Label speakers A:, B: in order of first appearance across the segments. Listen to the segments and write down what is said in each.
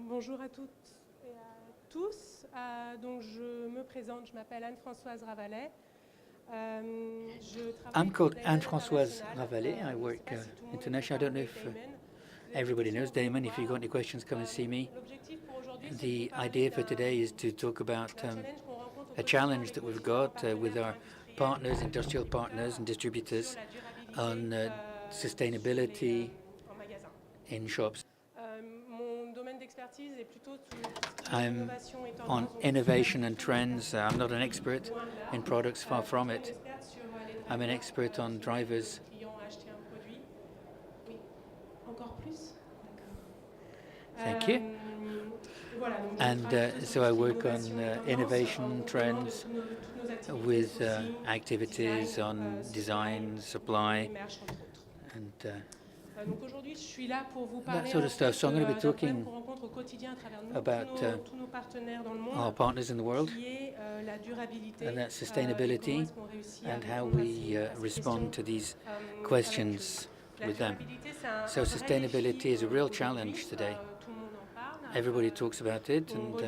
A: Bonjour à toutes et à tous. Donc je me présente, je m'appelle Anne-Françoise Ravalet.
B: I'm called Anne-Françoise Ravalet. I work international. I don't know if everybody knows Damon. If you've got any questions, come and see me. The idea for today is to talk about a challenge that we've got with our partners, industrial partners and distributors on sustainability in shops. I'm on innovation and trends. I'm not an expert in products, far from it. I'm an expert on drivers. Thank you. And so I work on innovation trends with activities on design, supply, and that sort of stuff. So I'm going to be talking about our partners in the world, and that's sustainability and how we respond to these questions with them. So sustainability is a real challenge today. Everybody talks about it, and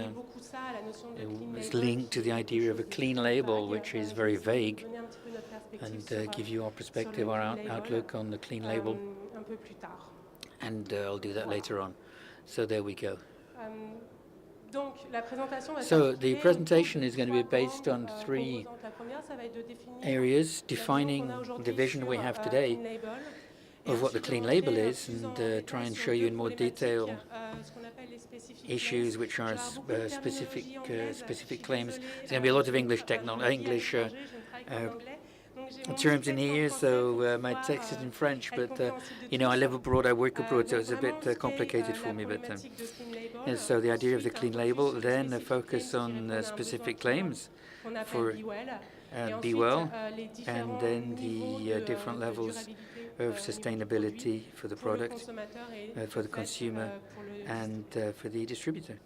B: it's linked to the idea of a clean label, which is very vague, and give you our perspective, our outlook on the clean label. And I'll do that later on. So there we go. So the presentation is going to be based on three areas: defining the vision we have today of what the clean label is, and try and show you in more detail issues which are specific claims. There's going to be a lot of English terms in here, so my text is in French, but you know, I live abroad, I work abroad, so it's a bit complicated for me. But so the idea of the clean label, then a focus on specific claims for Be Well, and then the different levels of sustainability for the product, for the consumer, and for the distributor.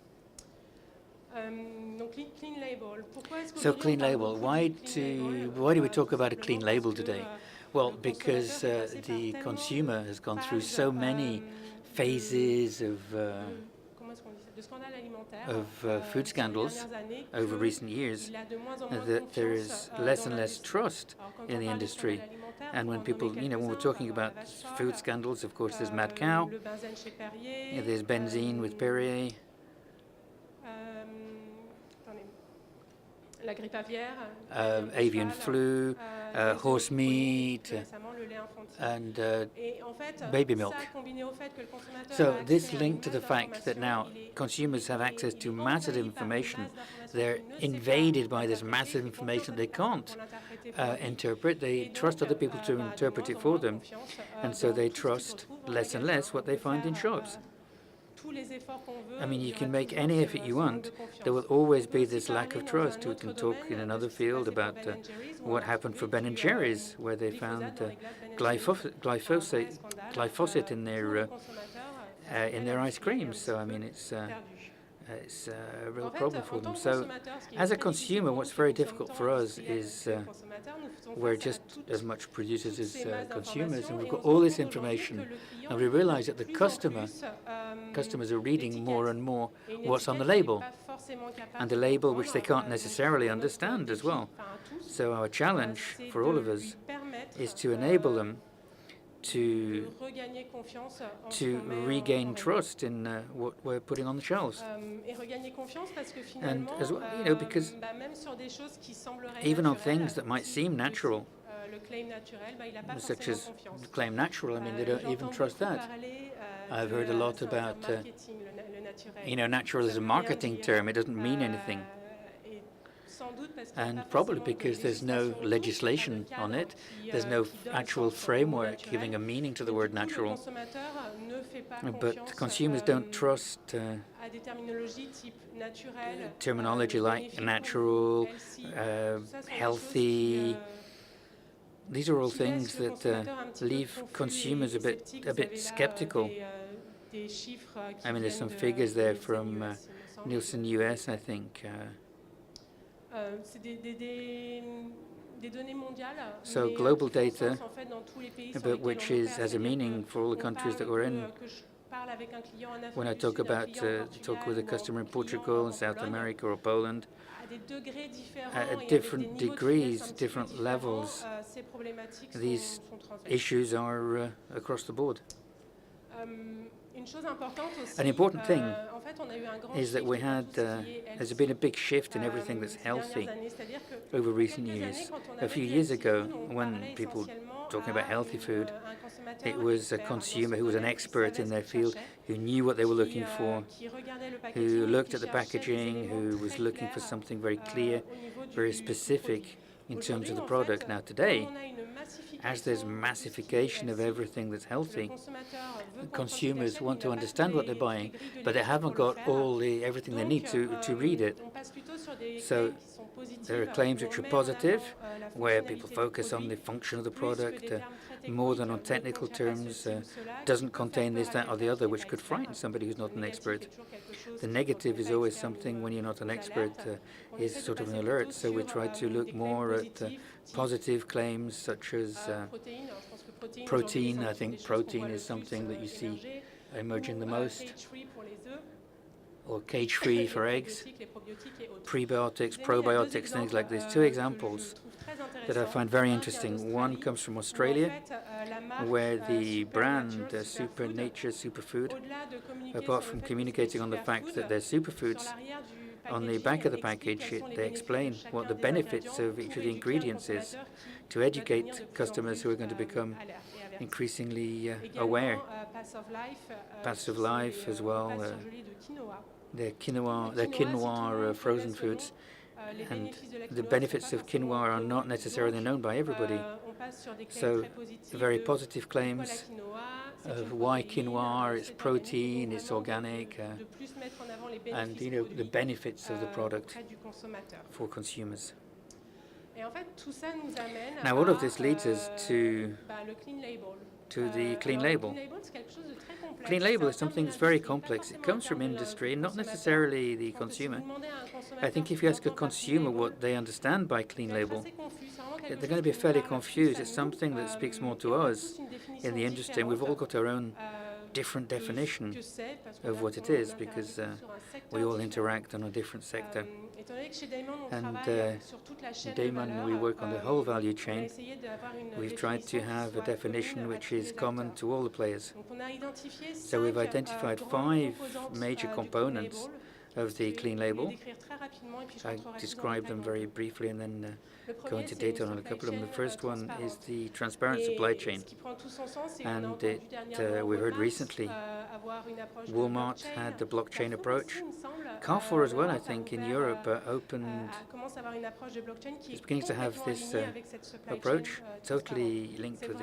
B: So clean label, why do we talk about a clean label today? Well, because the consumer has gone through so many phases of food scandals over recent years that there is less and less trust in the industry. And when people, you know, when we're talking about food scandals, of course, there's mad cow, there's benzene with Perrier, avian flu, horse meat, and baby milk. So this linked to the fact that now consumers have access to massive information. They're invaded by this massive information they can't interpret. They trust other people to interpret it for them, and so they trust less and less what they find in shops. I mean, you can make any effort you want, there will always be this lack of trust. We can talk in another field about what happened for Ben & Jerry's, where they found glyphosate in their ice creams. So I mean, it's a real problem for them. So as a consumer, what's very difficult for us is we're just as much producers as consumers, and we've got all this information, and we realize that the customers are reading more and more what's on the label, and the label which they can't necessarily understand as well. So our challenge for all of us is to enable them to regain trust in what we're putting on the shelves. And as well, you know, because even on things that might seem natural, such as the claim natural, I mean, they don't even trust that. I've heard a lot about, you know, natural is a marketing term. It doesn't mean anything. And probably because there's no legislation on it, there's no actual framework giving a meaning to the word natural. But consumers don't trust terminology like natural, healthy. These are all things that leave consumers a bit skeptical. I mean, there's some figures there from Nielsen US, I think. So global data, but which has a meaning for all the countries that we're in, When I talk with a customer in Portugal, South America, or Poland, at different degrees, different levels, these issues are across the board. An important thing is that there's been a big shift in everything that's healthy over recent years. A few years ago, when people talking about healthy food, it was a consumer who was an expert in their field, who knew what they were looking for, who looked at the packaging, who was looking for something very clear, very specific in terms of the product. Now today, as there's massification of everything that's healthy, consumers want to understand what they're buying, but they haven't got everything they need to read it. So there are claims which are positive, where people focus on the function of the product more than on technical terms, doesn't contain this, that, or the other, which could frighten somebody who's not an expert. The negative is always something, when you're not an expert, is sort of an alert. So we try to look more at positive claims, such as protein. I think protein is something that you see emerging the most, or cage-free for eggs, prebiotics, probiotics, things like this. Two examples that I find very interesting. One comes from Australia, where the brand Super Nature Superfood, apart from communicating on the fact that they're superfoods, on the back of the package they explain what the benefits of each of the ingredients is, to educate customers who are going to become increasingly aware. Passive life as well. They're quinoa frozen foods, and the benefits of quinoa are not necessarily known by everybody. So very positive claims of why quinoa, it's protein, it's organic, and the benefits of the product for consumers. Now all of this leads us to the clean label. Clean label is something that's very complex. It comes from industry, not necessarily the consumer. I think if you ask a consumer what they understand by clean label, they're going to be fairly confused. It's something that speaks more to us in the industry, and we've all got our own different definition of what it is, because we all interact on a different sector. And Damon, we work on the whole value chain. We've tried to have a definition which is common to all the players. So we've identified 5 major components of the clean label. I describe them very briefly and then go into detail on a couple of them. The first one is the transparent supply chain. And we heard recently Walmart had the blockchain approach. Carrefour as well, I think, in Europe is beginning to have this approach, totally linked with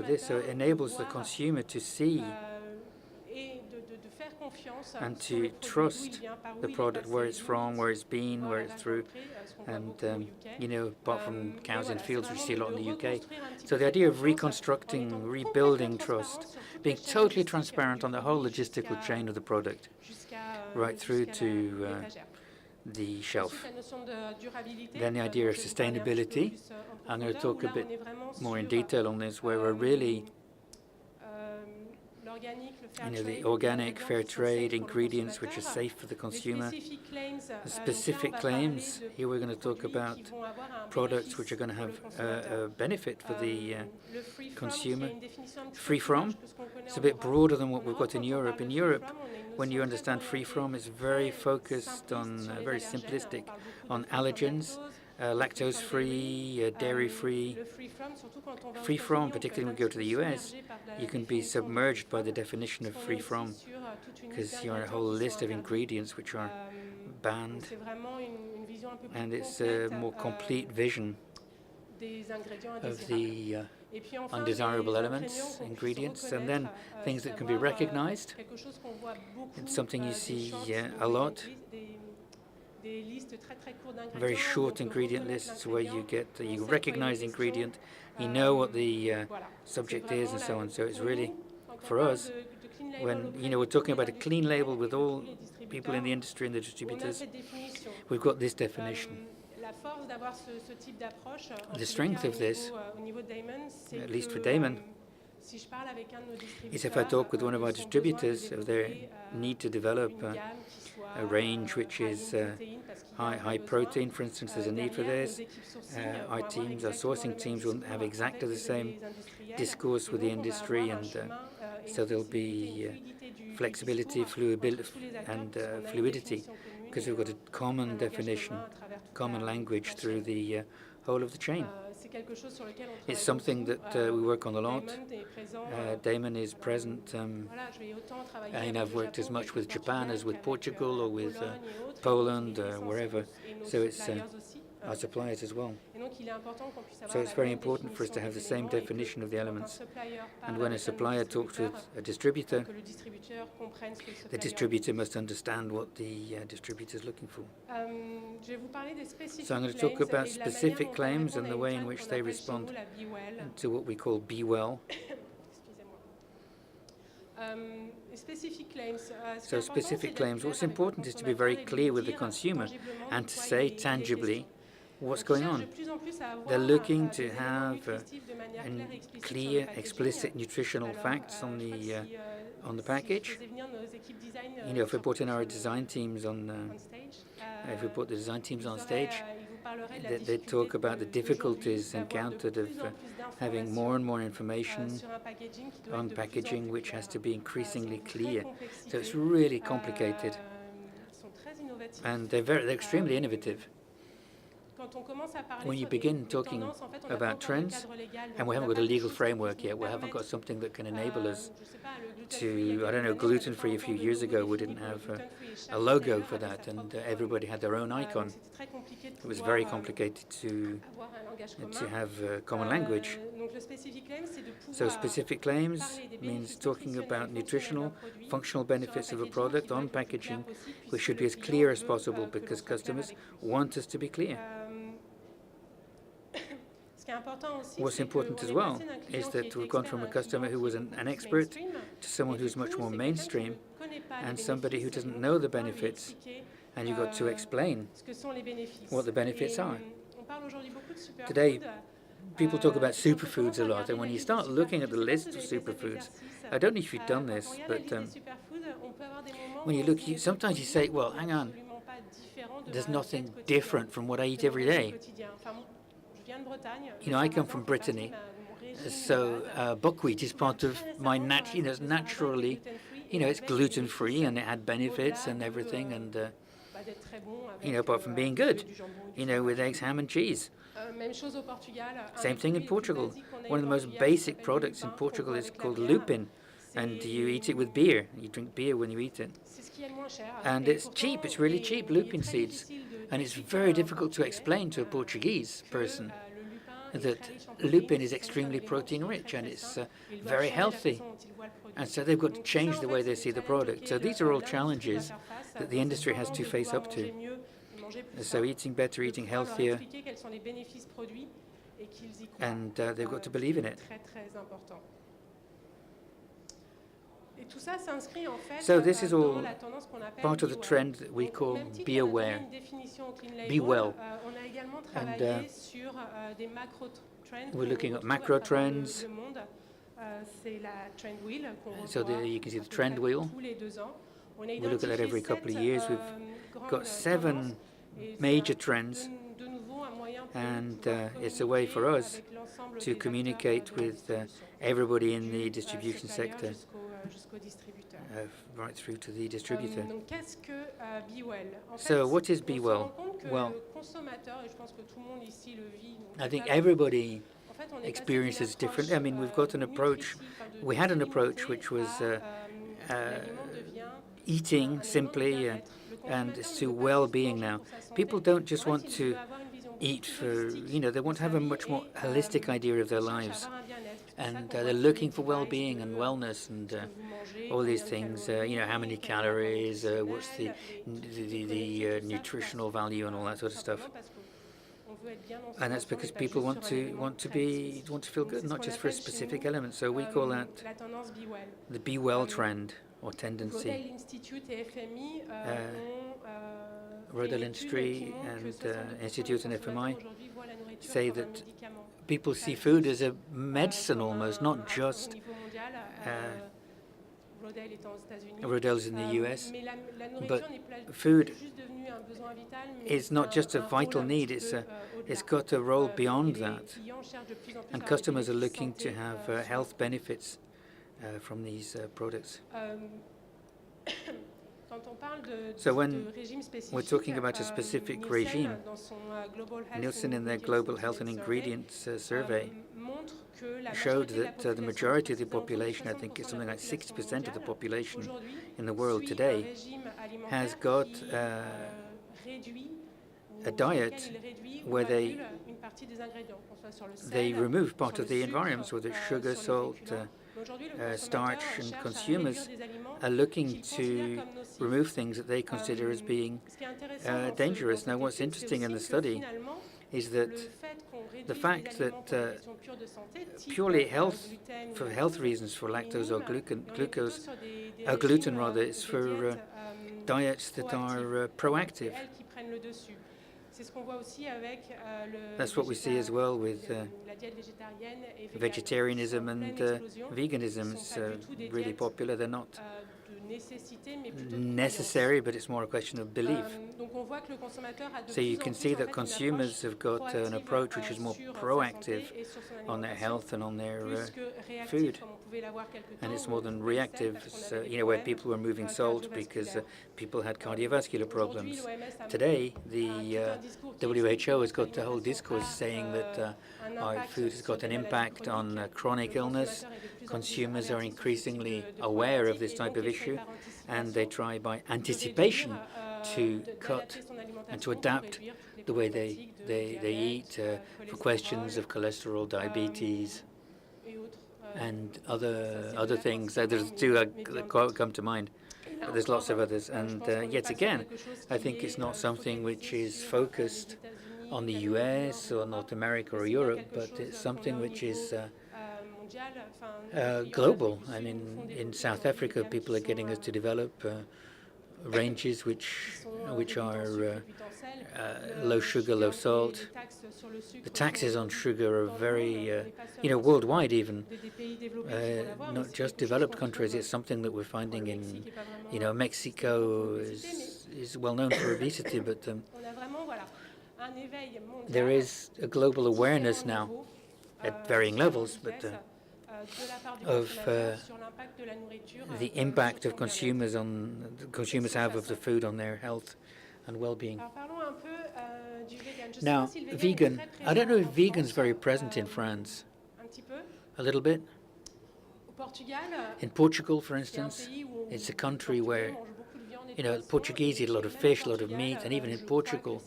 B: this. So it enables the consumer to see and to trust the product, where it's from, where it's been, where it's through. And, apart from cows in fields, we see a lot in the UK. So the idea of reconstructing, rebuilding trust, being totally transparent on the whole logistical chain of the product, right through to the shelf. Then the idea of sustainability. I'm going to talk a bit more in detail on this, where we're really the organic, fair trade ingredients which are safe for the consumer. The specific claims, here we're going to talk about products which are going to have a benefit for the consumer. Free from, it's a bit broader than what we've got in Europe. In Europe, when you understand free from, it's very focused on, very simplistic, on allergens, lactose-free, dairy-free. Free from, particularly when you go to the US, you can be submerged by the definition of free from, because you're a whole list of ingredients which are banned, and it's a more complete vision of the undesirable elements, ingredients, and then things that can be recognized. It's something you see a lot. Very short ingredient lists where you recognize the ingredient, you know what the subject is, and so on. So it's really, for us, when we're talking about a clean label with all people in the industry and the distributors, we've got this definition. The strength of this, at least for Damon, is if I talk with one of our distributors of their need to develop a range which is high protein, for instance, there's a need for this. Our teams, our sourcing teams will have exactly the same discourse with the industry, and so there'll be flexibility, and fluidity, because we've got a common definition, common language through the whole of the chain. It's something that we work on a lot. Damon is present. And I've worked as much with Japan as with Portugal or with Poland, wherever. So it's our suppliers as well. So it's very important for us to have the same definition of the elements. And when a supplier talks with a distributor, the distributor must understand what the distributor is looking for. So I'm going to talk about specific claims and the way in which they respond to what we call Be Well. So specific claims, what's important is to be very clear with the consumer and to say tangibly what's going on. They're looking to have clear, explicit nutritional facts on the package. You know, if we put in our design teams on, if we put the design teams on stage, they talk about the difficulties encountered of having more and more information on packaging, which has to be increasingly clear. So it's really complicated, and they're extremely innovative. When you begin talking about trends, and we haven't got a legal framework yet, we haven't got something that can enable us to, I don't know, gluten-free a few years ago, we didn't have a logo for that, and everybody had their own icon. It was very complicated to have a common language. So specific claims means talking about nutritional, functional benefits of a product on packaging, which should be as clear as possible because customers want us to be clear. What's important as well is that we've gone from a customer who was an expert to someone who's much more mainstream and somebody who doesn't know the benefits, and you've got to explain what the benefits are. Today, people talk about superfoods a lot, and when you start looking at the list of superfoods, I don't know if you've done this, but when you look, sometimes you say, well, hang on, there's nothing different from what I eat every day. You know, I come from Brittany, so buckwheat is part of my naturally, you know, it's gluten-free and it had benefits and everything, and you know, apart from being good, you know, with eggs, ham, and cheese. Same thing in Portugal. One of the most basic products in Portugal is called lupin, and you eat it with beer. You drink beer when you eat it. And it's cheap, it's really cheap, lupin seeds. And it's very difficult to explain to a Portuguese person that lupin is extremely protein rich and it's very healthy. And so they've got to change the way they see the product. So these are all challenges that the industry has to face up to. So eating better, eating healthier, and they've got to believe in it. So this is all part of the trend that we call Be Aware, Be Well. And we're looking at macro trends. So you can see the trend wheel. We look at that every couple of years. We've got 7 major trends, and it's a way for us to communicate with everybody in the distribution sector, right through to the distributor. So what is Be Well? Well, I think everybody experiences differently. I mean, we've got an approach, we had an approach which was eating simply, and it's to well-being now. People don't just want to eat for, you know, they want to have a much more holistic idea of their lives. And they're looking for well-being and wellness and all these things, you know, how many calories, what's the nutritional value and all that sort of stuff. And that's because people want to feel good, not just for a specific element. So we call that the Be Well trend or tendency. Rodel Industry and Institute and FMI say that people see food as a medicine almost, not just Rodale is in the US. But food is not just a vital need, it's got a role beyond that. And customers are looking to have health benefits from these products. So when we're talking about a specific regime, Nielsen in their Global Health and Ingredients survey showed that the majority of the population, I think it's something like 60% of the population in the world today, has got a diet where they remove part of the environments, whether it's sugar, salt, starch, and consumers are looking to remove things that they consider as being dangerous. Now, what's interesting in the study is that the fact that purely for health reasons, for lactose or gluten rather, is for diets that are proactive. That's what we see as well with vegetarianism and veganism. It's really popular. They're not necessary, but it's more a question of belief. So you can see that consumers have got an approach which is more proactive on their health and on their food. And it's more than reactive, so, where people were removing salt because people had cardiovascular problems. Today, the WHO has got the whole discourse saying that our food has got an impact on chronic illness. Consumers are increasingly aware of this type of issue, and they try by anticipation to cut and to adapt the way they eat for questions of cholesterol, diabetes, and other things. There's two that come to mind, but there's lots of others. And yet again, I think it's not something which is focused on the US or North America or Europe, but it's something which is global. I mean, in South Africa, people are getting us to develop ranges which are low sugar, low salt. The taxes on sugar are very, worldwide even, not just developed countries. It's something that we're finding in, Mexico is well known for obesity, but there is a global awareness now at varying levels, but of the impact of consumers have of the food on their health and well-being. Now, vegan. I don't know if vegan's very present in France. A little bit. In Portugal, for instance, it's a country where, Portuguese eat a lot of fish, a lot of meat, and even in Portugal,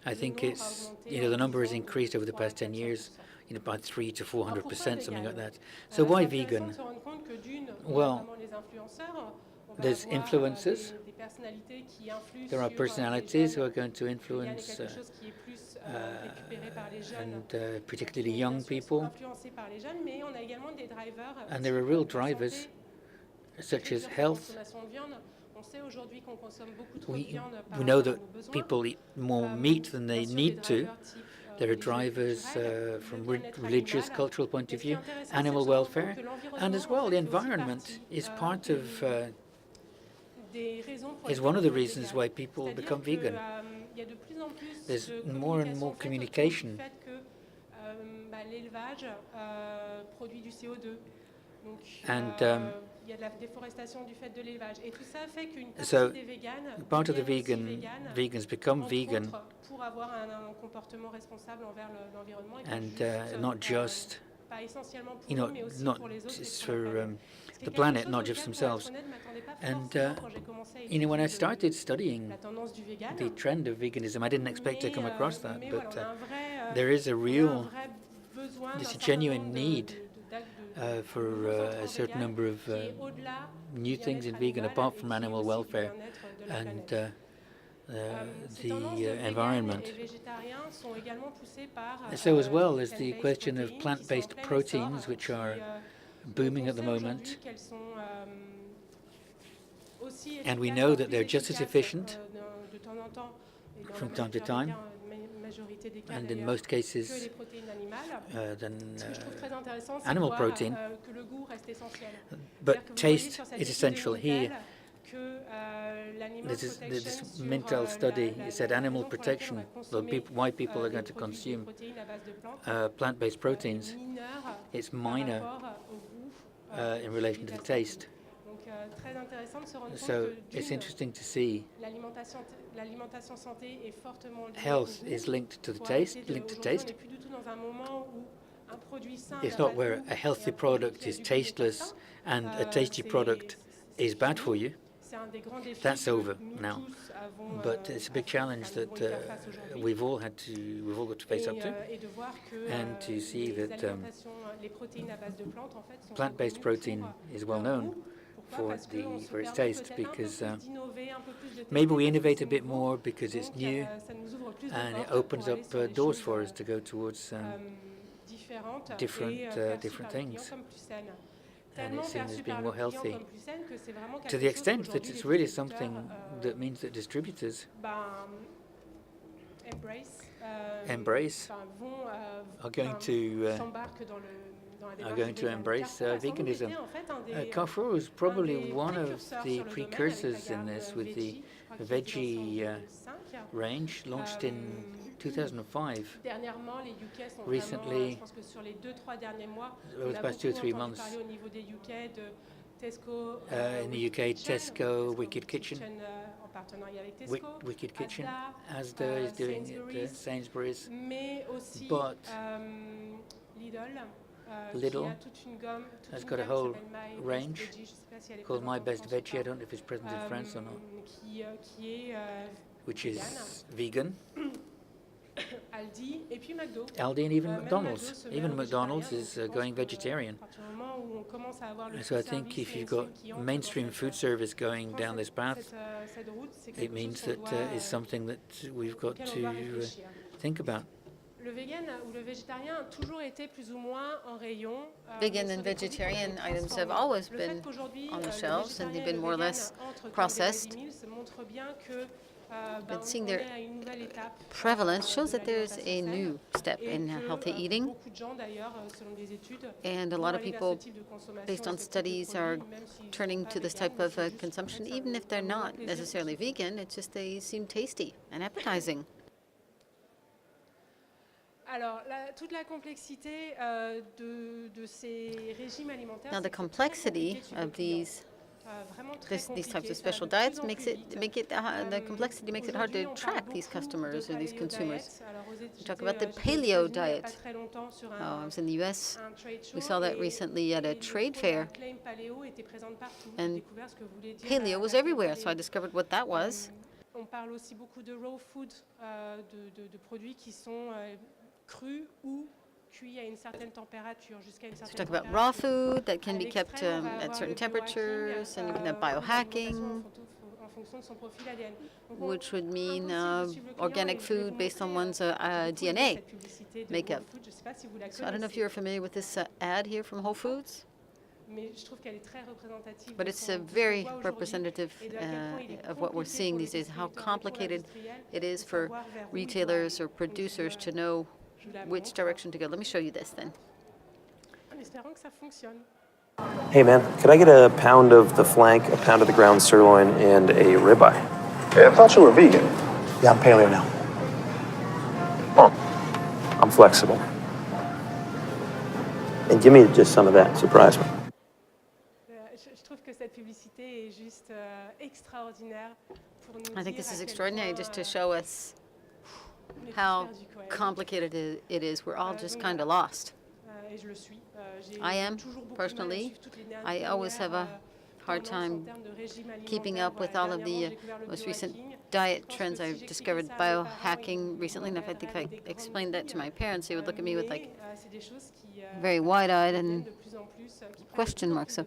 B: I think it's, the number has increased over the past 10 years, about 300% to 400%, something like that. So why vegan? Well, there's influencers. There are personalities who are going to influence, and particularly young people. And there are real drivers, such as health. We know that people eat more meat than they need to. There are drivers from religious, cultural point of view, animal welfare, and as well the environment is part of, is one of the reasons why people become vegan. There's more and more communication. And so part of the vegans become vegan, and not just, not just for the planet, not just themselves. And when I started studying the trend of veganism, I didn't expect to come across that, but there is there's a genuine need for a certain number of new things in vegan, apart from animal welfare and the environment. So as well as the question of plant-based proteins, which are booming at the moment, and we know that they're just as efficient from time to time, and in most cases than animal protein. But taste is essential here. This Mintel study said animal protection, why people are going to consume plant-based proteins, it's minor in relation to the taste. So it's interesting to see health is linked to the taste, It's not where a healthy product is tasteless and a tasty product is bad for you. That's over now. But it's a big challenge that we've all got to face up to, and to see that plant-based protein is well known for its taste, because maybe we innovate a bit more because it's new and it opens up doors for us to go towards different things. And it's seen as being more healthy, to the extent that it's really something that means that distributors are going to embrace veganism. Carrefour is probably one of the precursors in this, with the veggie range launched in 2005. Recently, over the past 2 or 3 months, in the UK, Tesco, Wicked Kitchen, Asda is doing it, Sainsbury's, but Lidl has got a whole range called My Best Veggie. I don't know if it's present in France or not, which is vegan. Aldi and even McDonald's. Even McDonald's is going vegetarian. So I think if you've got mainstream food service going down this path, it means that it's something that we've got to think about.
C: Vegan and vegetarian items have always been on the shelves, and they've been more or less processed. But seeing their prevalence shows that there's a new step in healthy eating. And a lot of people, based on studies, are turning to this type of consumption, even if they're not necessarily vegan. It's just they seem tasty and appetizing. Now, the complexity of these types of special diets the complexity makes it hard to track these customers or these consumers. We talk about the paleo diet. I was in the US. We saw that recently at a trade fair, and paleo was everywhere, so I discovered what that was.
A: On parle aussi beaucoup de raw food, de produits qui sont crus ou cuits à une certaine température, jusqu'à une certaine température.
C: Talk about raw food that can be kept at certain temperatures, and you can have biohacking, which would mean organic food based on one's DNA makeup. So I don't know if you're familiar with this ad here from Whole Foods, but it's very representative of what we're seeing these days, how complicated it is for retailers or producers to know which direction to go. Let me show you this then.
D: Hey man, could I get a pound of the flank, a pound of the ground sirloin, and a ribeye?
E: Hey, I thought you were vegan.
D: Yeah, I'm paleo now. Oh, I'm flexible. And give me just some of that, surprise me.
C: I think this is extraordinary, just to show us how complicated it is. We're all just kind of lost. I am, personally. I always have a hard time keeping up with all of the most recent diet trends. I've discovered biohacking recently, and if I think if I explained that to my parents, they would look at me with like very wide-eyed and question marks. So,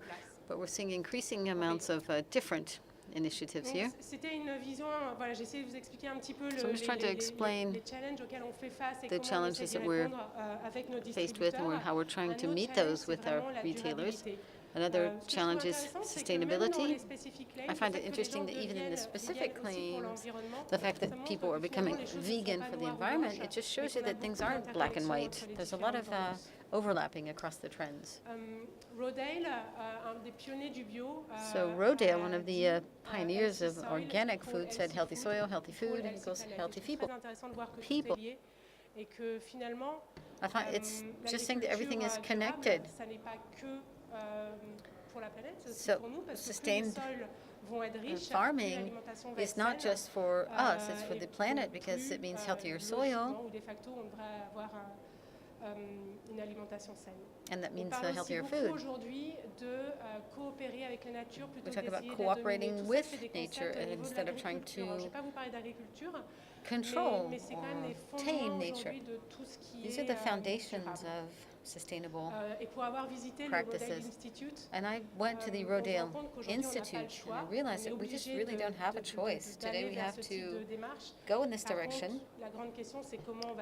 C: but we're seeing increasing amounts of different initiatives here. So I'm just trying to explain the challenges that we're faced with and how we're trying to meet those with our retailers. Another challenge is sustainability. I find it interesting that even in the specific claims, the fact that people are becoming vegan for the environment, it just shows you that things aren't black and white. There's a lot of overlapping across the trends. So Rodale, one of the pioneers of organic food, said healthy soil, healthy food equals healthy people. I find it's just saying that everything is connected. So sustained farming is not just for us, it's for the planet because it means healthier soil. And that means healthier food. We talk about cooperating with nature instead of trying to control or tame nature. These are the foundations of sustainable practices. And I went to the Rodale Institute and I realized that we just really don't have a choice. Today we have to go in this direction,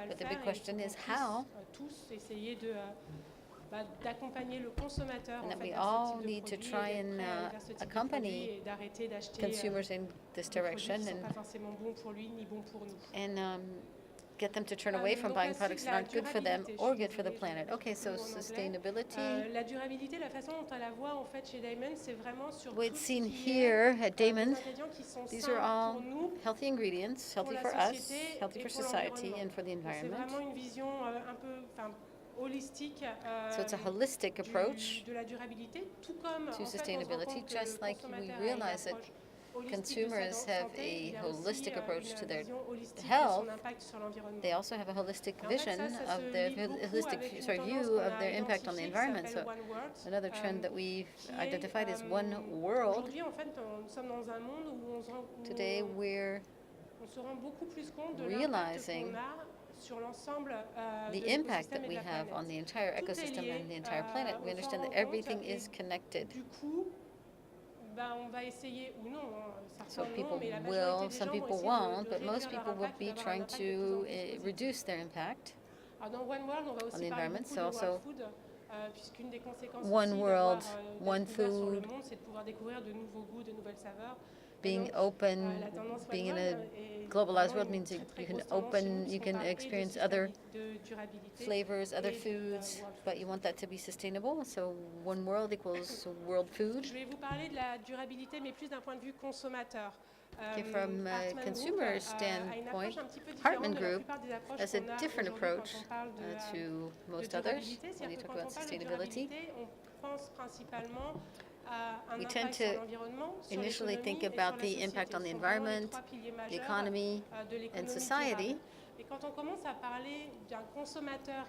C: but the big question is how. And that we all need to try and accompany consumers in this direction and get them to turn away from buying products that aren't good for them or good for the planet. Okay, so sustainability. What it's seen here at Damon, these are all healthy ingredients, healthy for us, healthy for society, and for the environment. So it's a holistic approach to sustainability, just like we realize that consumers have a holistic approach to their health. They also have a holistic vision of their view of their impact on the environment. So another trend that we've identified is one world. Today we're realizing the impact that we have on the entire ecosystem and the entire planet. We understand that everything is connected. So people will, some people won't, but most people will be trying to reduce their impact on the environment. So also one world, one food, being open, being in a globalized world means you can experience other flavors, other foods, but you want that to be sustainable. So one world equals world food. Okay, from a consumer standpoint, Hartman Group has a different approach to most others when you talk about sustainability. We tend to initially think about the impact on the environment, the economy, and society.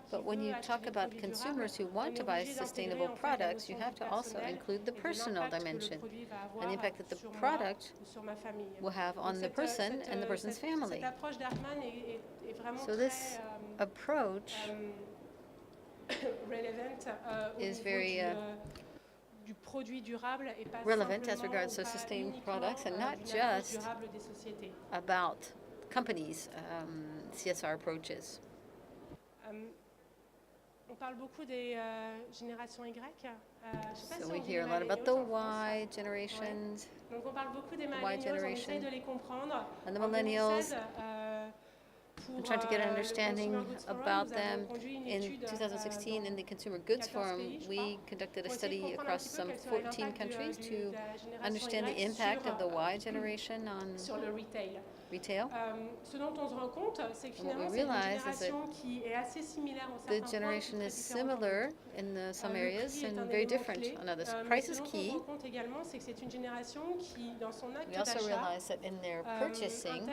C: But when you talk about consumers who want to buy sustainable products, you have to also include the personal dimension and the impact that the product will have on the person and the person's family. So this approach is very relevant as regards to sustained products and not just about companies' CSR approaches. So we hear a lot about the Y generations, Y generation, and the millennials. I'm trying to get an understanding about them. In 2016, in the Consumer Goods Forum, we conducted a study across some 14 countries to understand the impact of the Y generation on retail. And what we realize is that the generation is similar in some areas and very different on others. Price is key. We also realize that in their purchasing,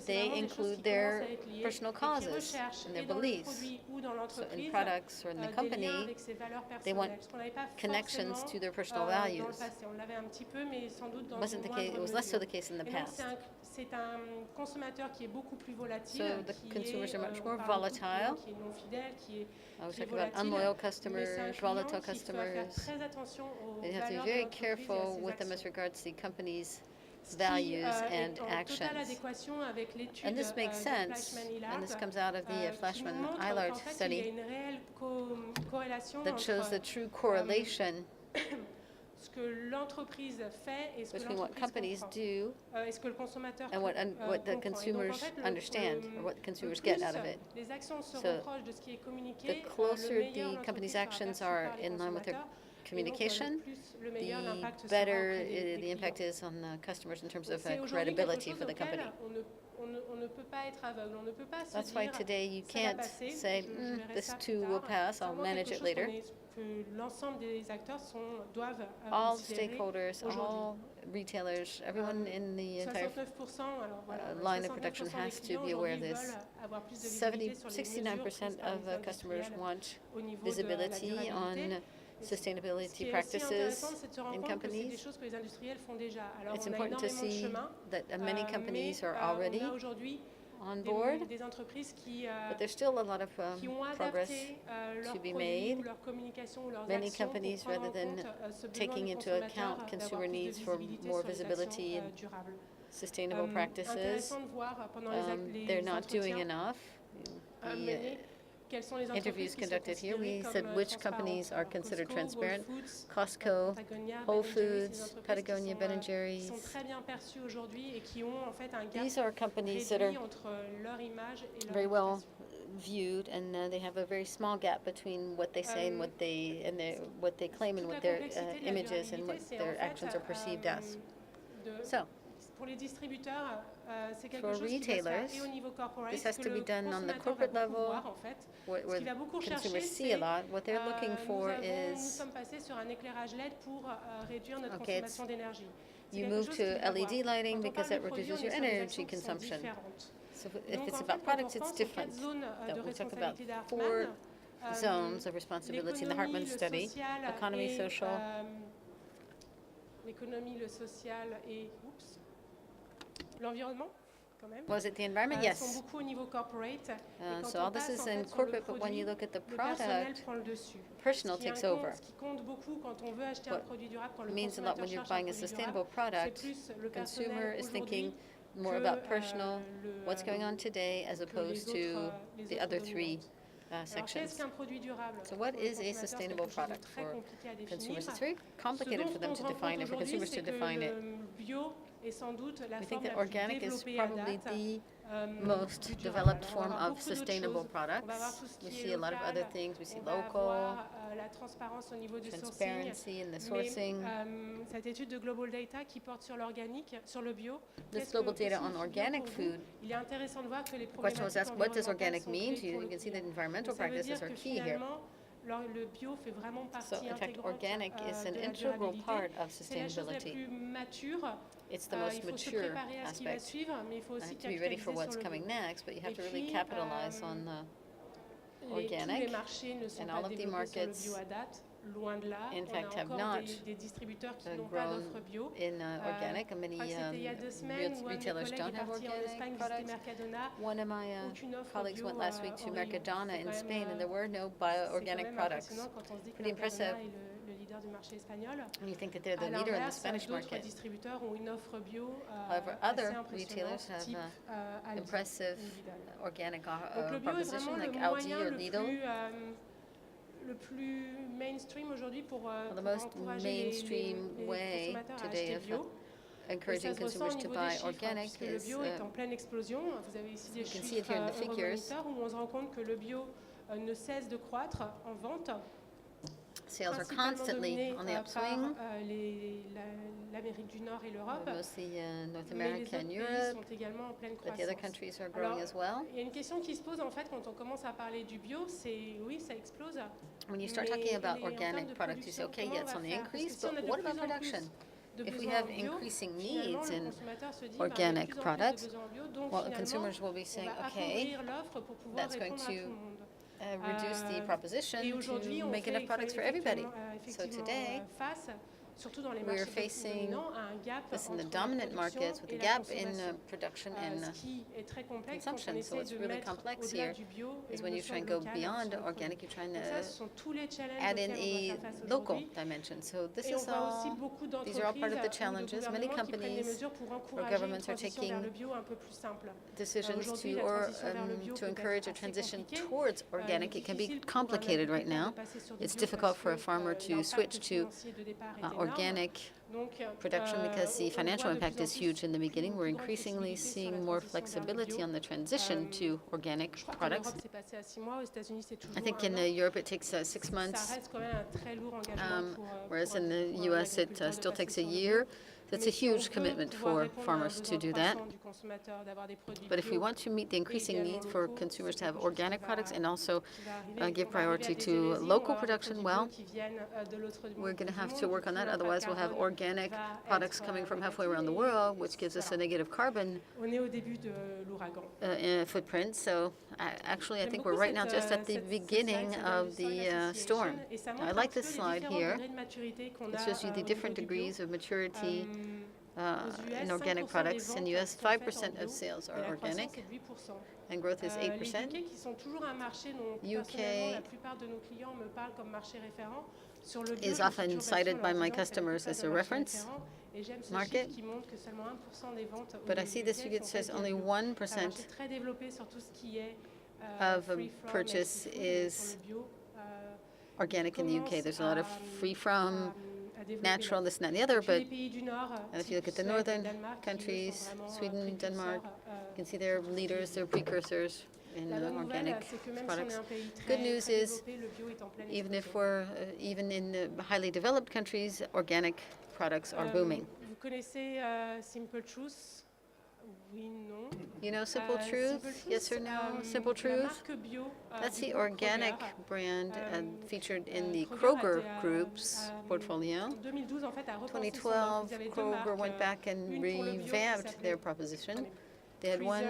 C: they include their personal causes and their beliefs. So in products or in the company, they want connections to their personal values. Wasn't the case, it was less so the case in the past. So the consumers are much more volatile. I was talking about unloyal customers, volatile customers. You have to be very careful with them as regards the company's values and
A: est en totale
C: actions.
A: adéquation avec l'étude
C: And this makes
A: de
C: sense, and this comes out of the
A: qui nous
C: Flashman-Eilert
A: montre qu'en fait, il y a
C: study
A: une réelle corrélation
C: that shows the
A: entre
C: true correlation
A: ce que l'entreprise fait et ce que
C: between what
A: l'entreprise
C: companies
A: comprend,
C: do
A: et ce que le consommateur
C: and what the
A: comprend. Et donc, en
C: consumers
A: fait,
C: understand, or what the consumers get out of it.
A: les actions se
C: So,
A: rapprochent de ce qui est communiqué,
C: the closer
A: le meilleur
C: the company's
A: l'entreprise
C: actions
A: sera
C: are
A: perçue par les
C: in line with their
A: consommateurs,
C: communication,
A: le meilleur
C: the
A: l'impact sera
C: better
A: auprès des
C: the impact
A: clients.
C: is on the customers in terms of
A: C'est aujourd'hui
C: credibility
A: quelque
C: for the
A: chose auquel
C: company.
A: on ne peut pas être aveugle, on ne peut pas se
C: That's why
A: dire
C: today you
A: ça va
C: can't
A: passer,
C: say,
A: je verrai
C: this
A: ça plus
C: too will
A: tard.
C: pass,
A: C'est
C: I'll
A: vraiment
C: manage
A: quelque
C: it
A: chose
C: later.
A: que l'ensemble des acteurs doivent
C: All
A: considérer
C: stakeholders,
A: aujourd'hui.
C: all retailers, everyone in the entire
A: 69%, alors voilà,
C: line of
A: 69%
C: production
A: des
C: has to
A: clients
C: be aware of
A: aujourd'hui
C: this.
A: veulent avoir plus de visibilité sur les mesures
C: 69%
A: prises par
C: of
A: les
C: customers
A: industriels
C: want
A: au niveau de la
C: visibility
A: durabilité.
C: on
A: Ce
C: sustainability
A: qui est aussi
C: practices
A: intéressant, c'est de se rendre
C: in
A: compte que c'est des
C: companies.
A: choses que les industriels font déjà. Alors
C: It's
A: on a
C: important to
A: énormément de
C: see
A: chemin,
C: that many companies
A: mais
C: are already
A: on a aujourd'hui
C: on board,
A: des entreprises
C: but there's still a lot of
A: qui ont
C: progress
A: adapté leurs
C: to be
A: produits
C: made.
A: ou leur communication ou leurs
C: Many
A: actions pour
C: companies,
A: prendre en
C: rather than
A: compte ce besoin
C: taking
A: du
C: into
A: consommateur
C: account
A: d'avoir
C: consumer
A: plus de
C: needs for
A: visibilité
C: more
A: sur les
C: visibility
A: actions
C: and
A: durables.
C: sustainable practices,
A: Intéressant de voir pendant les
C: they're not doing
A: entretiens
C: enough.
A: menés, quelles sont les
C: Interviews
A: entreprises qui sont
C: conducted here,
A: considérées
C: we
A: comme
C: said which companies
A: transparentes.
C: are
A: Alors,
C: considered
A: Costco,
C: transparent.
A: Whole Foods,
C: Costco,
A: Patagonia,
C: Whole
A: Ben & Jerry's, ces
C: Foods,
A: entreprises
C: Patagonia, Ben &
A: qui
C: Jerry's.
A: sont très bien perçues aujourd'hui et qui ont en fait un gap
C: These are companies that
A: réduit
C: are
A: entre leur image et leur
C: very well
A: réputation.
C: viewed, and they have a very small gap between what they say and what they claim and
A: Toute
C: what
A: la
C: their
A: complexité de la
C: images and what
A: durabilité, c'est
C: their
A: en fait,
C: actions are perceived as. So,
A: pour les distributeurs, c'est quelque
C: for
A: chose qui doit se faire
C: retailers,
A: et au niveau corporate,
C: this has
A: que
C: to be
A: le
C: done on the
A: consommateur
C: corporate
A: va beaucoup
C: level,
A: voir en fait.
C: where
A: Ce qu'il va beaucoup chercher,
C: consumers see a
A: c'est
C: lot. What they're looking for
A: nous
C: is,
A: sommes passés sur un éclairage LED pour réduire notre
C: Okay,
A: consommation d'énergie. C'est
C: you
A: quelque
C: move
A: chose
C: to
A: qu'il va
C: LED
A: voir.
C: lighting
A: Quand on
C: because
A: parle
C: it
A: de produits,
C: reduces
A: on est
C: your
A: sur des
C: energy
A: actions qui sont
C: consumption.
A: différentes.
C: So if
A: Donc,
C: it's
A: en
C: about
A: fait, quand
C: products,
A: on
C: it's
A: pense aux 4
C: different.
A: zones
C: That
A: de
C: we talk about
A: responsabilité
C: 4
A: d'Hartmann,
C: zones of responsibility in the Hartman
A: l'économie, le
C: study:
A: social
C: economy,
A: et,
C: social,
A: l'économie, le social et l'environnement, quand même.
C: was it the environment?
A: Sont
C: Yes.
A: beaucoup au niveau corporate. Et quand
C: So
A: on
C: all this
A: passe,
C: is
A: en
C: in
A: fait, sur le
C: corporate, but when
A: produit,
C: you look at the
A: le personnel
C: product,
A: prend le dessus.
C: personal takes over.
A: Ce qui compte beaucoup quand on veut acheter un
C: What
A: produit durable, quand le
C: means a lot
A: consommateur
C: when you're
A: cherche un
C: buying a
A: produit
C: sustainable
A: durable,
C: product.
A: c'est plus le
C: Consumer
A: personnel
C: is thinking
A: aujourd'hui
C: more
A: que,
C: about personal, what's going on
A: que
C: today, as opposed to
A: les
C: the
A: autres
C: other three
A: dominantes. Alors, qu'est-ce
C: sections.
A: qu'un produit durable?
C: So what
A: Pour le
C: is a
A: consommateur,
C: sustainable
A: c'est quelque chose de
C: product
A: très
C: for
A: compliqué à définir.
C: consumers? It's very
A: Ce
C: complicated
A: dont
C: for them
A: on
C: to
A: se rend
C: define
A: compte
C: it, for
A: aujourd'hui,
C: consumers
A: c'est
C: to
A: que
C: define it.
A: le bio est sans doute la
C: We
A: forme
C: think that
A: la plus
C: organic is
A: développée à
C: probably
A: date
C: the
A: du
C: most
A: durable.
C: developed
A: Alors, on
C: form
A: va avoir
C: of
A: beaucoup d'autres
C: sustainable
A: choses. On va avoir
C: products.
A: tout ce
C: We
A: qui
C: see
A: est
C: a lot of other
A: local.
C: things. We see
A: On va
C: local,
A: avoir la transparence au niveau du sourcing.
C: transparency in the sourcing.
A: Mais cette étude de Global Data qui porte sur l'organique, sur le bio,
C: This global data on organic food,
A: il est intéressant de voir que les
C: the question was
A: problématiques
C: asked, what does
A: environnementales
C: organic
A: sont
C: mean to
A: clés
C: you?
A: pour
C: You
A: le
C: can see that
A: client.
C: environmental
A: Donc, ça veut
C: practices
A: dire
C: are
A: que
C: key here.
A: finalement, le bio fait vraiment partie
C: So, in fact,
A: intégrante
C: organic is an
A: de la
C: integral
A: durabilité.
C: part of
A: C'est la chose la
C: sustainability.
A: plus mature.
C: It's the most
A: Il faut se
C: mature
A: préparer à ce qui va
C: aspect.
A: suivre, mais il faut aussi
C: To be ready for
A: capitaliser
C: what's
A: sur le
C: coming
A: bio.
C: next, but you have
A: Et
C: to really
A: puis,
C: capitalize on the
A: tous les
C: organic,
A: marchés ne sont
C: and
A: pas
C: all of the
A: développés sur le
C: markets,
A: bio à date, loin de là.
C: in
A: On
C: fact,
A: a
C: have
A: encore
C: not
A: des distributeurs qui n'ont pas
C: grown
A: d'offre bio.
C: in organic, and many
A: Je crois que c'était il y a 2 semaines où un de mes
C: retailers
A: collègues
C: don't
A: est
C: have
A: parti en Espagne
C: organic
A: visiter
C: products.
A: Mercadona.
C: One of my
A: Aucune offre
C: colleagues
A: bio
C: went last week to
A: en rayon.
C: Mercadona
A: C'est
C: in
A: quand
C: Spain,
A: même,
C: and there were no
A: c'est quand
C: bio-organic
A: même
C: products.
A: impressionnant quand on se dit que
C: Pretty
A: Mercadona
C: impressive.
A: est le leader du marché espagnol.
C: And you think that they're
A: À
C: the leader in the
A: l'inverse,
C: Spanish
A: d'autres
C: market.
A: distributeurs ont une offre bio
C: However,
A: assez
C: other
A: impressionnante,
C: retailers have
A: type Aldi
C: impressive
A: ou Lidl.
C: organic
A: Donc le bio est vraiment
C: proposition
A: le
C: like Aldi
A: moyen
C: or Lidl.
A: le plus mainstream aujourd'hui pour
C: The most
A: encourager
C: mainstream
A: les
C: way
A: consommateurs à
C: today
A: acheter
C: of
A: bio. Et ça
C: encouraging
A: se ressent au
C: consumers to
A: niveau des
C: buy
A: chiffres,
C: organic
A: puisque le
C: is
A: bio est en pleine explosion. Vous avez ici des
C: you can see it
A: chiffres
C: here in the figures.
A: Euromonitor où on se rend compte que le bio ne cesse de croître en vente.
C: Sales are
A: Principalement
C: constantly
A: dominé
C: on the upswing,
A: par l'Amérique du Nord et l'Europe.
C: mostly North
A: Mais les
C: America
A: autres
C: and
A: pays
C: Europe,
A: sont également en pleine
C: but the other
A: croissance.
C: countries are
A: Alors,
C: growing as well.
A: il y a une question qui se pose en fait quand on commence à parler du bio, c'est oui, ça explose.
C: When you start
A: mais
C: talking about
A: en termes
C: organic
A: de
C: products, you say,
A: production,
C: okay,
A: comment
C: yeah,
A: on
C: it's
A: va
C: on the
A: faire? Parce que
C: increase,
A: si on a
C: but
A: de
C: what
A: plus
C: about
A: en plus
C: production?
A: de
C: If we
A: besoins
C: have
A: en bio,
C: increasing
A: finalement,
C: needs
A: le
C: in
A: consommateur se dit,
C: organic
A: il y a de plus en plus de
C: products,
A: besoins en bio, donc
C: well, the
A: finalement,
C: consumers will be
A: on
C: saying,
A: va
C: okay,
A: appauvrir l'offre pour pouvoir
C: that's going
A: répondre à tout le
C: to
A: monde.
C: reduce the proposition
A: Et
C: to
A: aujourd'hui, on
C: make
A: fait
C: enough products for everybody. So
A: effectivement
C: today,
A: face
C: we're facing this in the dominant markets with a gap in production and consumption. So what's really complex here is when you try and go beyond organic, you're trying to add in a local dimension. So this is all, these are all part of the challenges. Many companies or governments are taking decisions to encourage a transition towards organic. It can be complicated right now. It's difficult for a farmer to switch to organic production because the financial impact is huge in the beginning. We're increasingly seeing more flexibility on the transition to organic products. I think in Europe it takes 6 months, whereas in the US it still takes a year. That's a huge commitment for farmers to do that. But if we want to meet the increasing need for consumers to have organic products and also give priority to local production, well, we're going to have to work on that. Otherwise, we'll have organic products coming from halfway around the world, which gives us a negative carbon footprint. So actually, I think we're right now just at the beginning of the storm. I like this slide here. It shows you the different degrees of maturity in organic products. In the US, 5% of sales are organic, and growth is 8%. UK is often cited by my customers as a reference market, but I see this figure that says only 1% of purchase is organic in the UK. There's a lot of free from, natural, this and that and the other, but and if you look at the northern countries, Sweden, Denmark, you can see they're leaders, they're precursors in organic products. Good news is, even if we're even in the highly developed countries, organic products are booming. You know Simple Truth? Yes or no? Simple Truth? That's the organic brand featured in the Kroger Group's portfolio. 2012, Kroger went back and revamped their proposition. They had one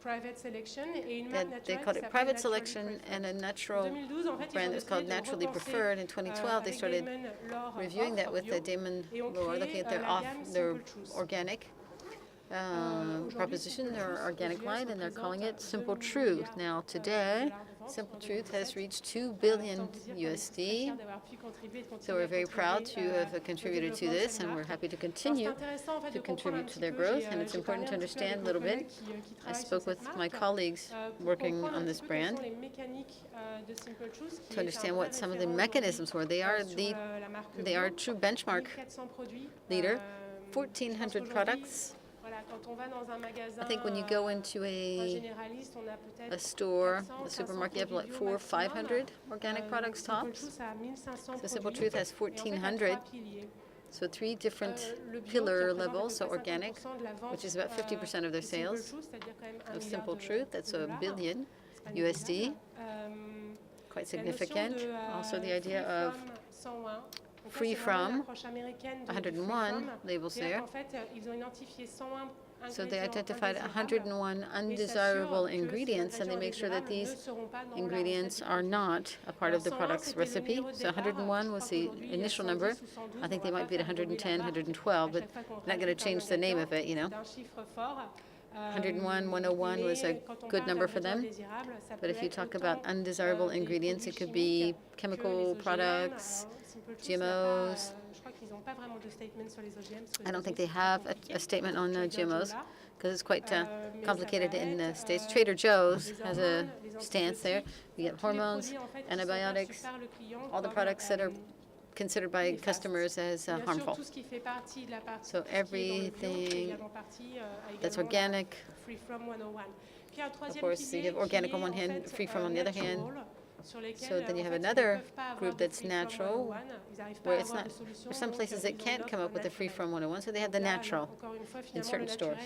A: private selection,
C: they called it Private Selection, and a natural brand that's called Naturally Preferred. In 2012, they started reviewing that with Damon Lohr, looking at their organic proposition, their organic line, and they're calling it Simple Truth. Now today, Simple Truth has reached $2 billion USD. So we're very proud to have contributed to this, and we're happy to continue to contribute to their growth. And it's important to understand a little bit. I spoke with my colleagues working on this brand to understand what some of the mechanisms were. They are a true benchmark leader. 1,400 products. I think when you go into a store, a supermarket, you have like 400 or 500 organic products tops. So Simple Truth has 1,400. So 3 different pillar levels. So organic, which is about 50% of their sales. Of Simple Truth, that's $1 billion USD. Quite significant. Also the idea of free from, 101 labels there. So they identified 101 undesirable ingredients, and they make sure that these ingredients are not a part of the product's recipe. So 101 was the initial number. I think they might be at 110, 112, but not going to change the name of it, you know. 101, 101 was a good number for them. But if you talk about undesirable ingredients, it could be chemical products, GMOs. I don't think they have a statement on GMOs because it's quite complicated in the States. Trader Joe's has a stance there. We get hormones, antibiotics, all the products that are considered by customers as harmful. So everything that's organic, of course, you have organic on one hand, free from on the other hand. So then you have another group that's natural, where it's not, there's some places that can't come up with the free from 101, so they have the natural in certain stores.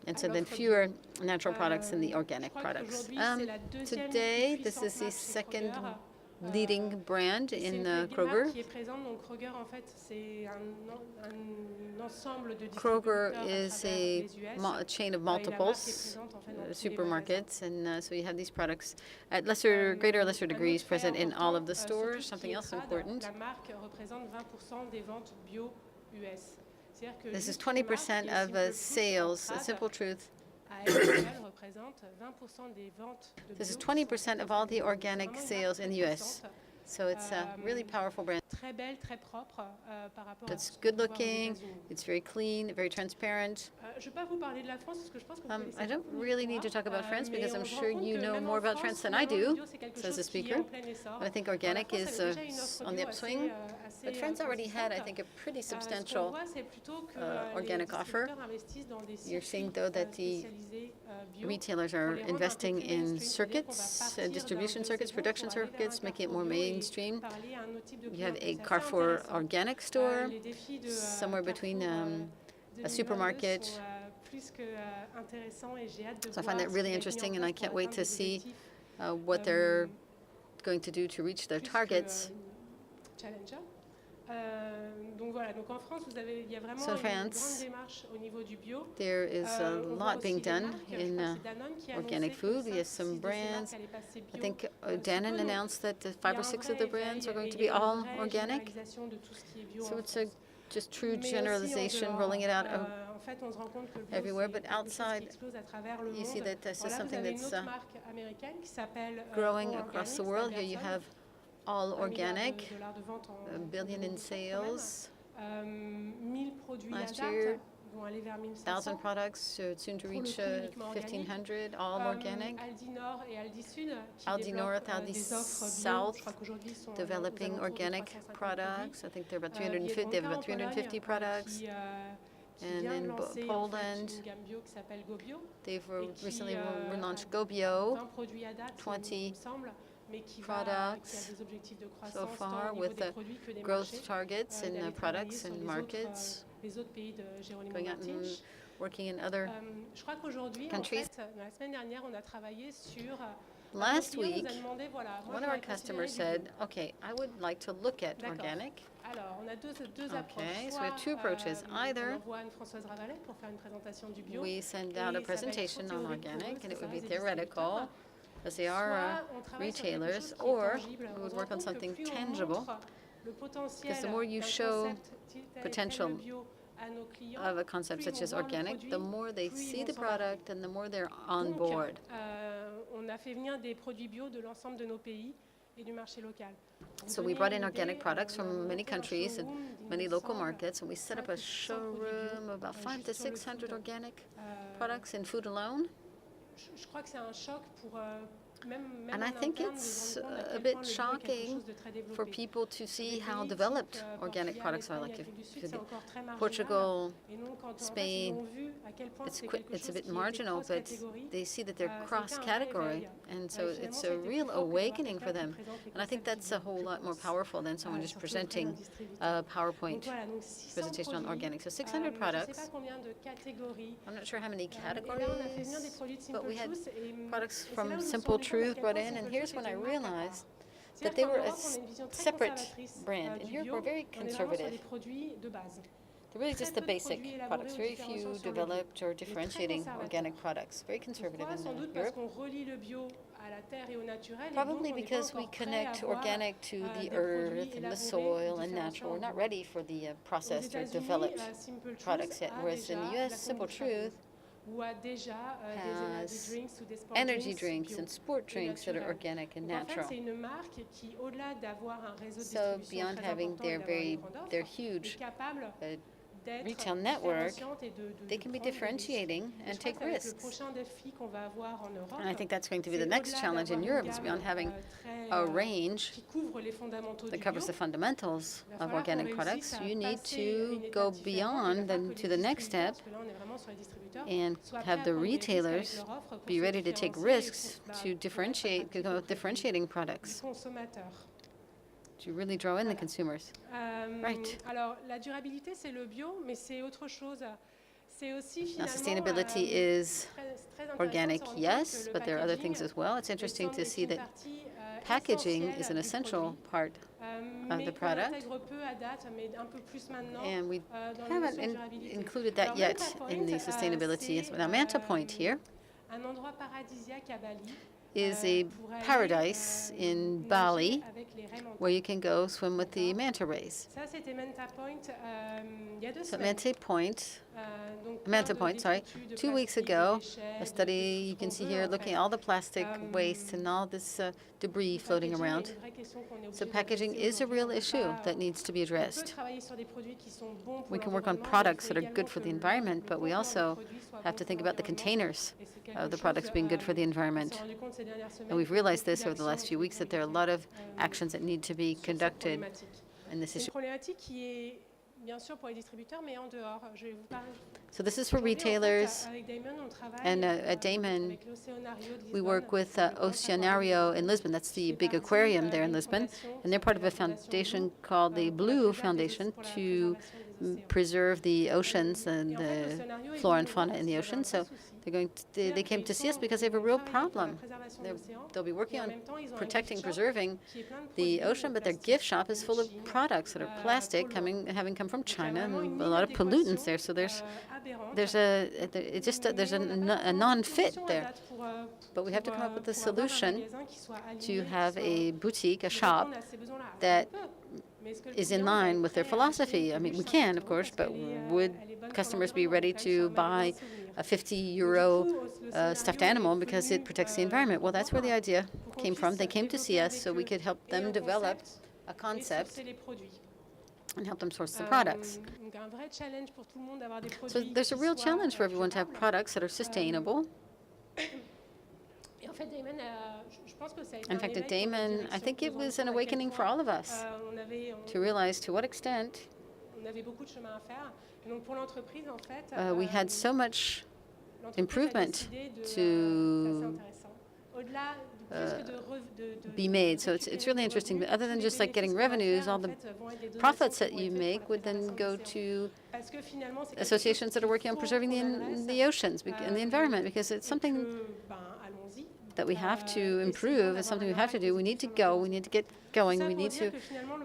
C: And so then fewer natural products than the organic products. Today, this is the second leading brand in Kroger. Kroger is a chain of multiples supermarkets, and so you have these products at greater or lesser degrees present in all of the stores. Something else important. This is 20% of sales. A simple truth. This is 20% of all the organic sales in the U.S. So it's a really powerful brand. It's good looking, it's very clean, very transparent. I don't really need to talk about France because I'm sure you know more about France than I do, says the speaker. But I think organic is on the upswing. But France already had, I think, a pretty substantial organic offer. You're seeing, though, that the retailers are investing in circuits, distribution circuits, production circuits, making it more mainstream. You have a Carrefour organic store, somewhere between a supermarket. So I find that really interesting, and I can't wait to see what they're going to do to reach their targets. So in France, there is a lot being done in organic food. We have some brands. I think Danone announced that 5 or 6 of the brands are going to be all organic. So it's a just true generalization, rolling it out everywhere. But outside, you see that this is something that's growing across the world. Here you have all organic, $1 billion in sales. Last year, 1,000 products, soon to reach 1,500, all organic. Aldi North, Aldi South, developing organic products. I think they're about 350. They have about 350 products. And in Poland, they've recently relaunched Gobio, 20 products so far with the growth targets in the products and markets, going out and working in other countries. Last week, one of our customers said, okay, I would like to look at organic. Okay, so we have 2 approaches. Either we send out a presentation on organic, and it would be theoretical, as they are retailers, or we would work on something tangible, because the more you show potential of a concept such as organic, the more they see the product and the more they're on board. So we brought in organic products from many countries and many local markets, and we set up a showroom of about 500 to 600 organic products in food alone. And I think it's a bit shocking for people to see how developed organic products are. Like if Portugal, Spain, it's a bit marginal, but they see that they're cross-category, and so it's a real awakening for them. And I think that's a whole lot more powerful than someone just presenting a PowerPoint presentation on organic. So 600 products. I'm not sure how many categories, but we had products from Simple Truth brought in, and here's when I realized that they were a separate brand. In Europe, we're very conservative. They're really just the basic products, very few developed or differentiating organic products, very conservative in Europe. Probably because we connect organic to the earth and the soil and natural. We're not ready for the processed or developed products yet, whereas in the U.S., Simple Truth has energy drinks and sport drinks that are organic and natural. So beyond having their huge retail network, they can be differentiating and take risks. And I think that's going to be the next challenge in Europe, is beyond having a range that covers the fundamentals of organic products. You need to go beyond to the next step and have the retailers be ready to take risks to differentiate, to come up with differentiating products, to really draw in the consumers. Right. Now, sustainability is organic, yes, but there are other things as well. It's interesting to see that Packaging is an essential part of the product, and we haven't included that yet in the sustainability. Now, Manta Point here is a paradise in Bali where you can go swim with the manta rays. So Manta Point, sorry, 2 weeks ago, a study you can see here looking at all the plastic waste and all this debris floating around. So packaging is a real issue that needs to be addressed. We can work on products that are good for the environment, but we also have to think about the containers of the products being good for the environment. And we've realized this over the last few weeks, that there are a lot of actions that need to be conducted in this issue. So this is for retailers, and at Damon, we work with Oceanario in Lisbon. That's the big aquarium there in Lisbon, and they're part of a foundation called the Blue Foundation to preserve the oceans and the flora and fauna in the ocean. So they came to see us because they have a real problem. They'll be working on protecting, preserving the ocean, but their gift shop is full of products that are plastic, having come from China, and a lot of pollutants there. So there's a non-fit there. But we have to come up with a solution to have a boutique, a shop that is in line with their philosophy. I mean, we can, of course, but would customers be ready to buy a 50-euro stuffed animal because it protects the environment? Well, that's where the idea came from. They came to see us so we could help them develop a concept and help them source the products. So there's a real challenge for everyone to have products that are sustainable. In fact, at Damon, I think it was an awakening for all of us to realize to what extent we had so much improvement to be made. So it's really interesting. But other than just like getting revenues, all the profits that you make would then go to associations that are working on preserving the oceans and the environment, because it's something that we have to improve. It's something we have to do. We need to go. We need to get going. We need to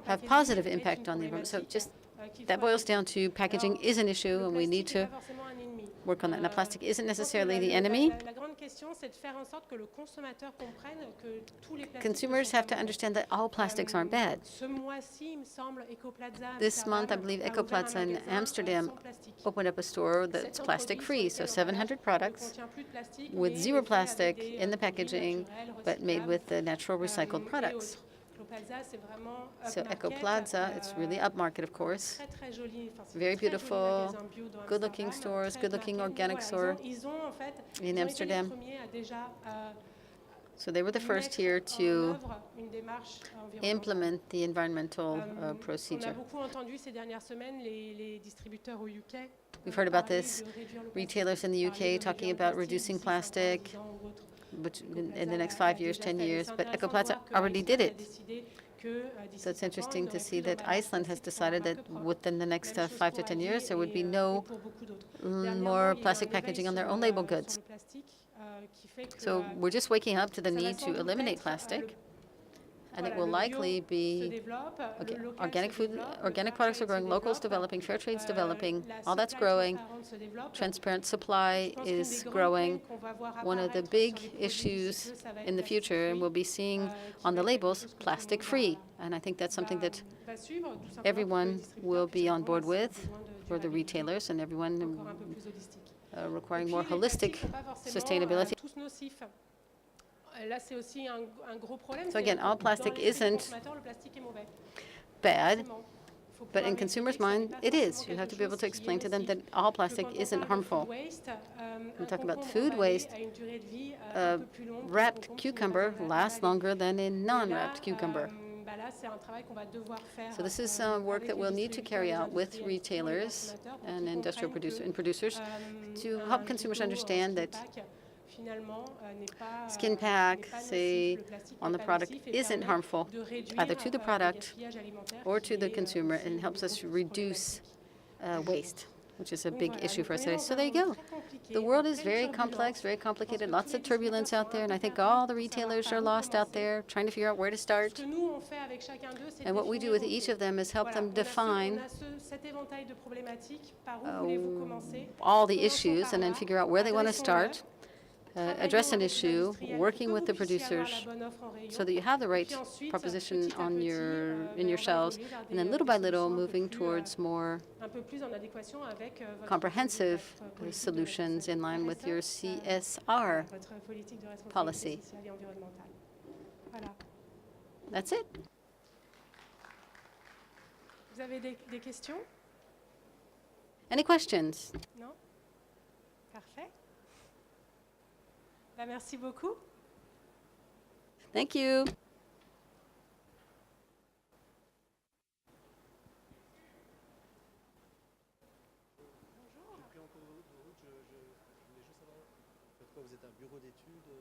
C: have positive impact on the environment. So just that boils down to packaging is an issue, and we need to work on that. Now, plastic isn't necessarily the enemy. Consumers have to understand that all plastics aren't bad. This month, I believe Ecoplaza in Amsterdam opened up a store that's plastic-free, so 700 products with zero plastic in the packaging, but made with the natural recycled products. So Ecoplaza, it's really upmarket, of course. Very beautiful, good-looking stores, good-looking organic store in Amsterdam. So they were the first here to implement the environmental procedure. We've heard about this, retailers in the UK talking about reducing plastic in the next 5 years, 10 years, but Ecoplaza already did it. So it's interesting to see that Iceland has decided that within the next 5 to 10 years, there would be no more plastic packaging on their own label goods. So we're just waking up to the need to eliminate plastic. And it will likely be organic food, organic products are growing, locals developing, fair trade's developing, all that's growing. Transparent supply is growing. One of the big issues in the future, and we'll be seeing on the labels, plastic-free. And I think that's something that everyone will be on board with, for the retailers and everyone requiring more holistic sustainability. So again, all plastic isn't bad, but in consumers' mind, it is. You have to be able to explain to them that all plastic isn't harmful. We talk about food waste. Wrapped cucumber lasts longer than a non-wrapped cucumber. So this is work that we'll need to carry out with retailers and industrial producers to help consumers understand that skin pack, say, on the product isn't harmful either to the product or to the consumer, and helps us reduce waste. which is a big issue for us today. So there you go. The world is very complex, very complicated, lots of turbulence out there, and I think all the retailers are lost out there trying to figure out where to start. And what we do with each of them is help them define all the issues and then figure out where they want to start, address an issue, working with the producers so that you have the right proposition on in your shelves, and then little by little moving towards more comprehensive solutions in line with your CSR policy. That's it.
A: Vous avez des questions?
C: Any questions?
A: Non? Parfait. Merci beaucoup.
C: Thank you.
F: J'ai pris en cours de route, je voulais juste savoir, vous êtes un bureau d'études